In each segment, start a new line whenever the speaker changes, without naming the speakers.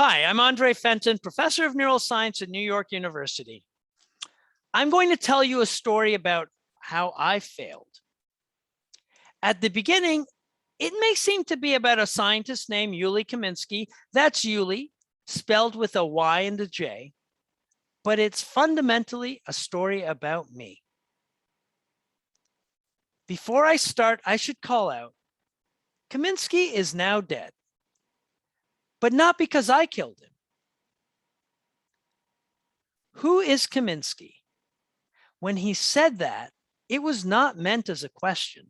Hi, I'm André Fenton, professor of neuroscience at New York University. I'm going to tell you a story about how I failed. At the beginning, it may seem to be about a scientist named Yuli Kaminsky. That's Yuli, spelled with a Y and a J, but it's fundamentally a story about me. Before I start, I should call out, Kaminsky is now dead, but not because I killed him. Who is Kaminsky? When he said that, it was not meant as a question.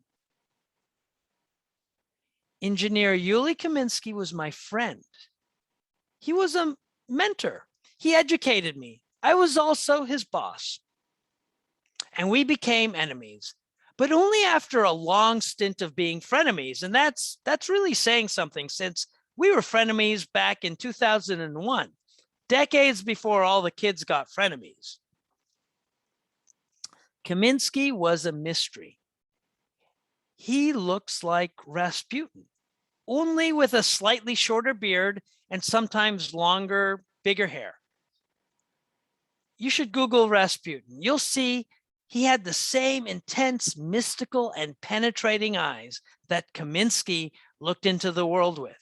Engineer Yuli Kaminsky was my friend. He was a mentor. He educated me. I was also his boss. And we became enemies, but only after a long stint of being frenemies. And that's really saying something, since we were frenemies back in 2001, decades before all the kids got frenemies. Kaminsky was a mystery. He looks like Rasputin, only with a slightly shorter beard and sometimes longer, bigger hair. You should Google Rasputin. You'll see he had the same intense, mystical, and penetrating eyes that Kaminsky looked into the world with.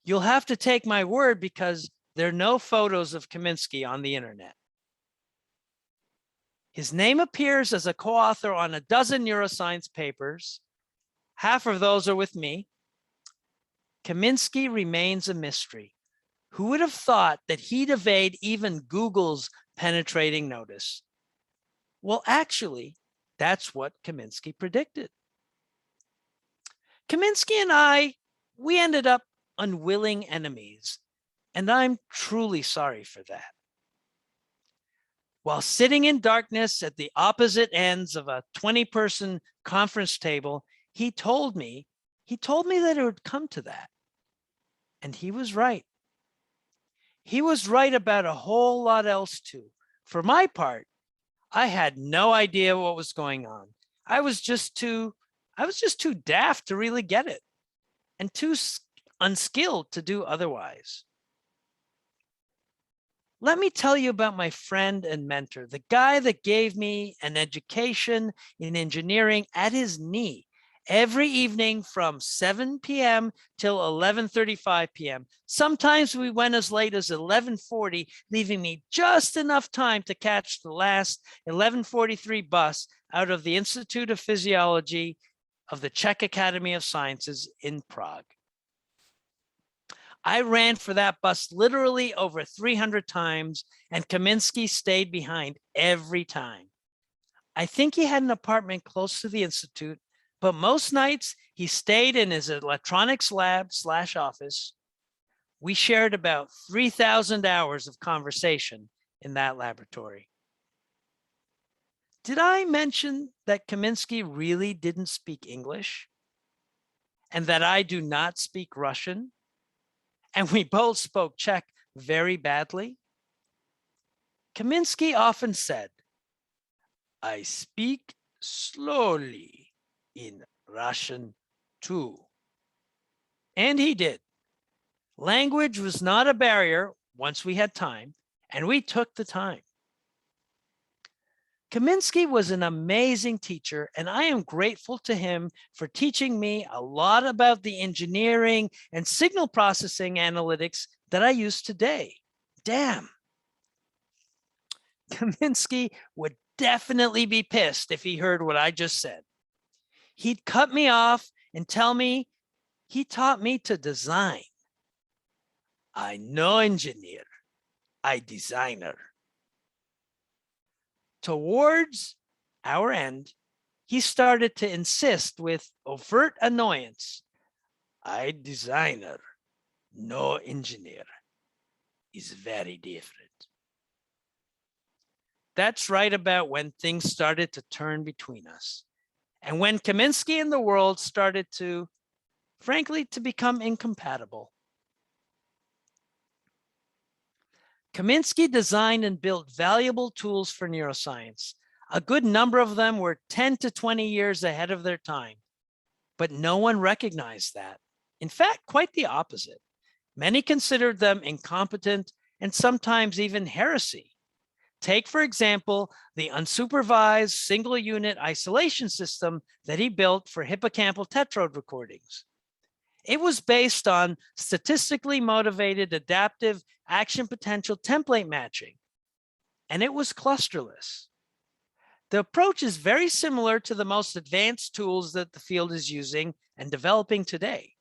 You'll have to take my word because there are no photos of Kaminsky on the internet. His name appears as a co-author on a dozen neuroscience papers. Half of those are with me. Kaminsky remains a mystery. Who would have thought that he'd evade even Google's penetrating notice? Well, actually, that's what Kaminsky predicted. Kaminsky and we ended up unwilling enemies, and I'm truly sorry for that. While sitting in darkness at the opposite ends of a 20-person conference table, he told me that it would come to that. And he was right. He was right about a whole lot else too. For my part, I had no idea what was going on. I was just too daft to really get it, and too unskilled to do otherwise. Let me tell you about my friend and mentor, the guy that gave me an education in engineering at his knee every evening from 7 p.m. till 11:35 p.m. Sometimes we went as late as 11:40, leaving me just enough time to catch the last 11:43 bus out of the Institute of Physiology of the Czech Academy of Sciences in Prague. I ran for that bus literally over 300 times, and Kaminsky stayed behind every time. I think he had an apartment close to the Institute, but most nights he stayed in his electronics lab/office. We shared about 3,000 hours of conversation in that laboratory. Did I mention that Kaminsky really didn't speak English? And that I do not speak Russian? And we both spoke Czech very badly? Kaminsky often said, "I speak slowly in Russian too." And he did. Language was not a barrier once we had time, and we took the time. Kaminsky was an amazing teacher, and I am grateful to him for teaching me a lot about the engineering and signal processing analytics that I use today. Damn. Kaminsky would definitely be pissed if he heard what I just said. He'd cut me off and tell me he taught me to design. I no engineer, I designer. Towards our end, he started to insist with overt annoyance, "I designer, no engineer, is very different." That's right about when things started to turn between us, and when Kaminsky and the world started to, frankly, to become incompatible. Kaminsky designed and built valuable tools for neuroscience. A good number of them were 10 to 20 years ahead of their time, but no one recognized that. In fact, quite the opposite. Many considered them incompetent and sometimes even heresy. Take, for example, the unsupervised single unit isolation system that he built for hippocampal tetrode recordings. It was based on statistically motivated adaptive action potential template matching, and it was clusterless. The approach is very similar to the most advanced tools that the field is using and developing today.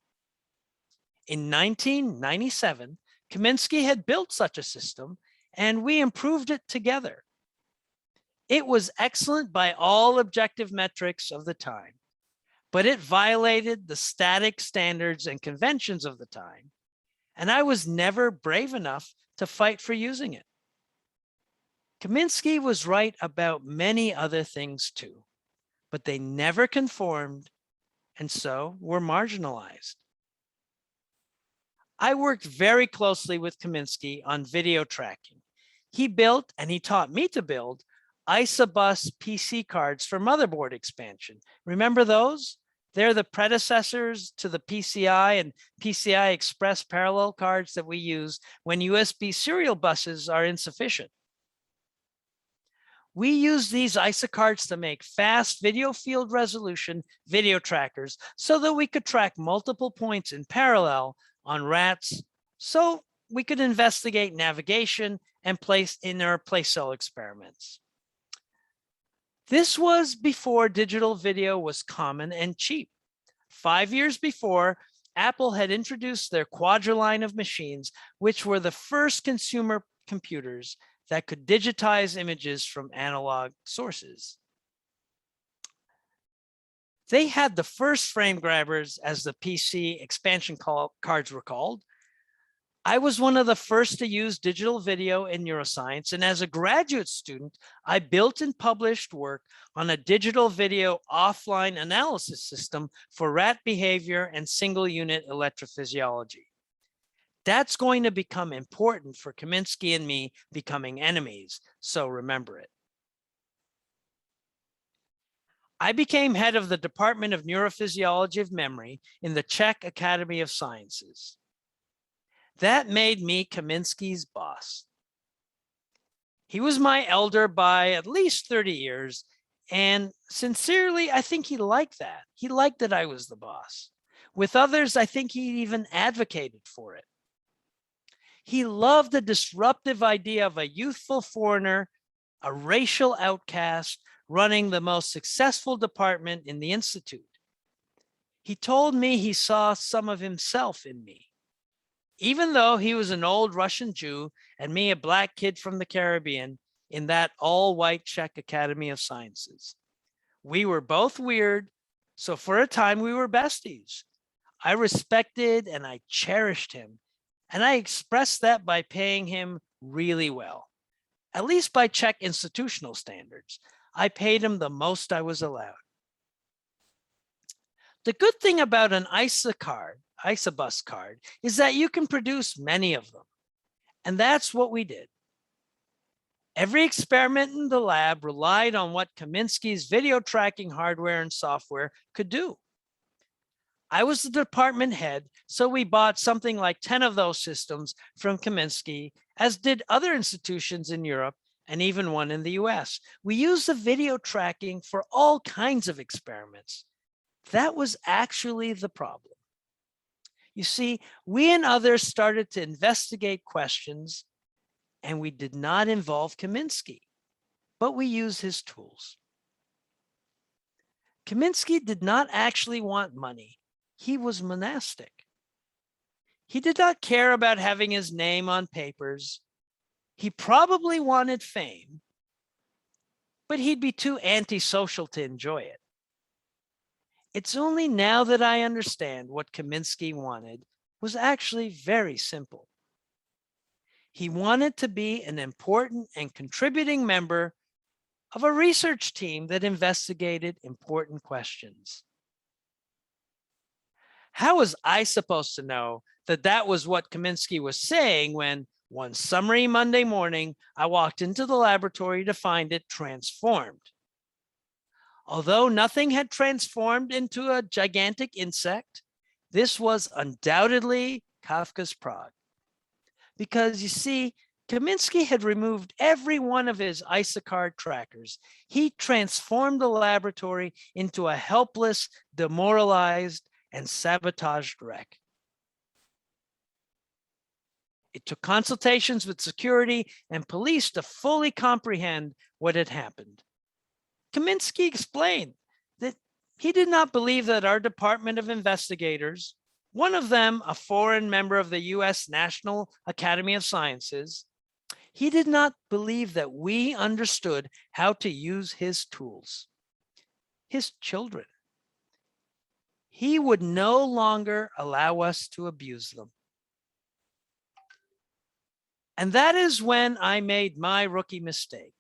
In 1997, Kaminsky had built such a system, and we improved it together. It was excellent by all objective metrics of the time, but it violated the static standards and conventions of the time, and I was never brave enough to fight for using it. Kaminsky was right about many other things too, but they never conformed and so were marginalized. I worked very closely with Kaminsky on video tracking. He built, and he taught me to build, ISABUS PC cards for motherboard expansion. Remember those? They're the predecessors to the PCI and PCI Express parallel cards that we use when USB serial buses are insufficient. We use these ISA cards to make fast video field resolution video trackers so that we could track multiple points in parallel on rats, so we could investigate navigation and place inner place cell experiments. This was before digital video was common and cheap. 5 years before, Apple had introduced their Quadra-line of machines, which were the first consumer computers that could digitize images from analog sources. They had the first frame grabbers, as the PC expansion cards were called. I was one of the first to use digital video in neuroscience, and as a graduate student, I built and published work on a digital video offline analysis system for rat behavior and single unit electrophysiology. That's going to become important for Kaminsky and me becoming enemies, so remember it. I became head of the Department of Neurophysiology of Memory in the Czech Academy of Sciences. That made me Kaminsky's boss. He was my elder by at least 30 years, and sincerely, I think he liked that. He liked that I was the boss. With others, I think he even advocated for it. He loved the disruptive idea of a youthful foreigner, a racial outcast, running the most successful department in the Institute. He told me he saw some of himself in me. Even though he was an old Russian Jew and me a black kid from the Caribbean in that all-white Czech Academy of Sciences. We were both weird, so for a time we were besties. I respected and I cherished him, and I expressed that by paying him really well, at least by Czech institutional standards. I paid him the most I was allowed. The good thing about an ISABUS card, is that you can produce many of them. And that's what we did. Every experiment in the lab relied on what Kaminsky's video tracking hardware and software could do. I was the department head, so we bought something like 10 of those systems from Kaminsky, as did other institutions in Europe and even one in the US. We used the video tracking for all kinds of experiments. That was actually the problem. You see, we and others started to investigate questions, and we did not involve Kaminsky, but we used his tools. Kaminsky did not actually want money. He was monastic. He did not care about having his name on papers. He probably wanted fame, but he'd be too antisocial to enjoy it. It's only now that I understand what Kaminsky wanted was actually very simple. He wanted to be an important and contributing member of a research team that investigated important questions. How was I supposed to know that that was what Kaminsky was saying when, one summery Monday morning, I walked into the laboratory to find it transformed? Although nothing had transformed into a gigantic insect, this was undoubtedly Kafka's Prague. Because you see, Kaminsky had removed every one of his IsoCard trackers. He transformed the laboratory into a helpless, demoralized, and sabotaged wreck. It took consultations with security and police to fully comprehend what had happened. Kaminsky explained that he did not believe that our Department of Investigators, one of them a foreign member of the US National Academy of Sciences, he did not believe that we understood how to use his tools, his children. He would no longer allow us to abuse them. And that is when I made my rookie mistake.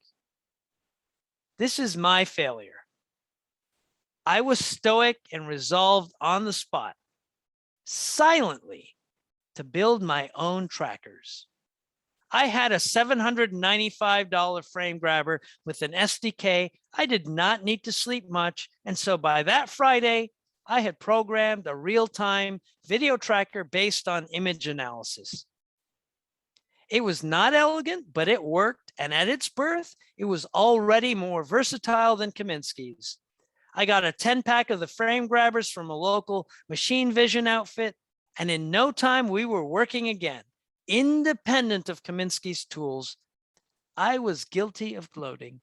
This is my failure. I was stoic and resolved on the spot, silently, to build my own trackers. I had a $795 frame grabber with an SDK. I did not need to sleep much. And so by that Friday, I had programmed a real-time video tracker based on image analysis. It was not elegant, but it worked. And at its birth, it was already more versatile than Kaminsky's. I got a 10-pack of the frame grabbers from a local machine vision outfit. And in no time, we were working again. Independent of Kaminsky's tools, I was guilty of gloating.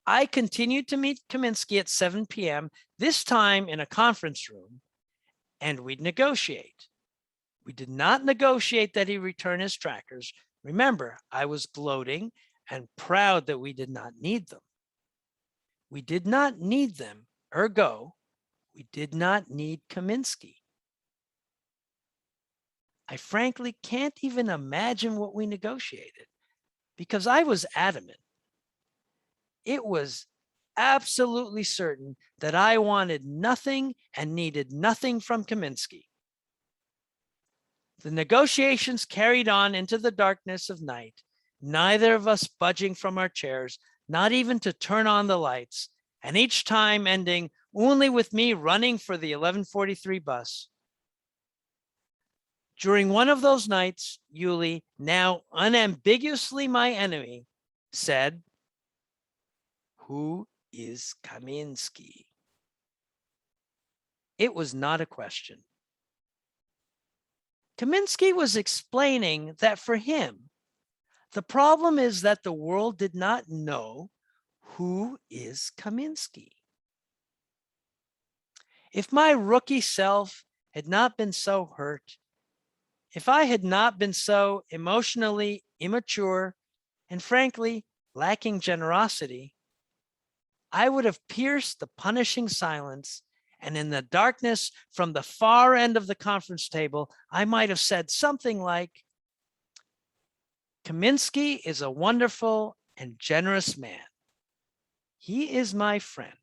I continued to meet Kaminsky at 7 p.m., this time in a conference room, and we'd negotiate. We did not negotiate that he return his trackers. Remember, I was gloating and proud that we did not need them. We did not need them, ergo, we did not need Kaminsky. I frankly can't even imagine what we negotiated because I was adamant. It was absolutely certain that I wanted nothing and needed nothing from Kaminsky. The negotiations carried on into the darkness of night, neither of us budging from our chairs, not even to turn on the lights, and each time ending only with me running for the 11:43 bus. During one of those nights, Yuli, now unambiguously my enemy, said, "Who is Kaminsky?" It was not a question. Kaminsky was explaining that for him, the problem is that the world did not know who is Kaminsky. If my rookie self had not been so hurt, if I had not been so emotionally immature and frankly lacking generosity, I would have pierced the punishing silence, and in the darkness from the far end of the conference table, I might have said something like, "Kaminsky is a wonderful and generous man. He is my friend.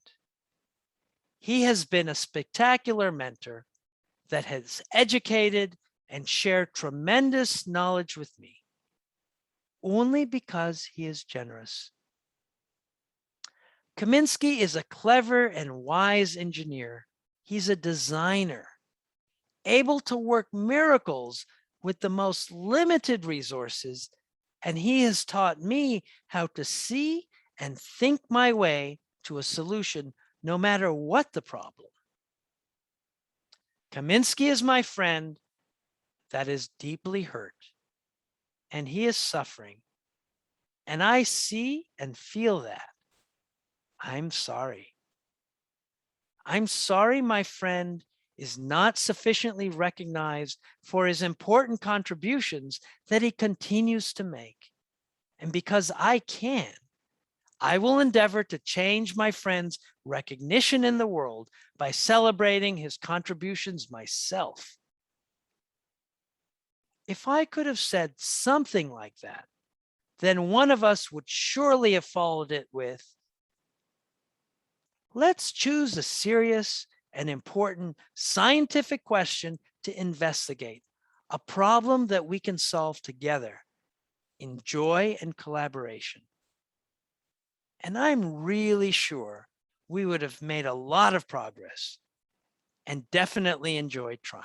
He has been a spectacular mentor that has educated and shared tremendous knowledge with me, only because he is generous. Kaminsky is a clever and wise engineer. He's a designer, able to work miracles with the most limited resources, and he has taught me how to see and think my way to a solution, no matter what the problem. Kaminsky is my friend that is deeply hurt, and he is suffering, and I see and feel that. I'm sorry. I'm sorry my friend is not sufficiently recognized for his important contributions that he continues to make. And because I can, I will endeavor to change my friend's recognition in the world by celebrating his contributions myself." If I could have said something like that, then one of us would surely have followed it with, "Let's choose a serious and important scientific question to investigate, a problem that we can solve together in joy and collaboration." And I'm really sure we would have made a lot of progress. and definitely enjoyed trying.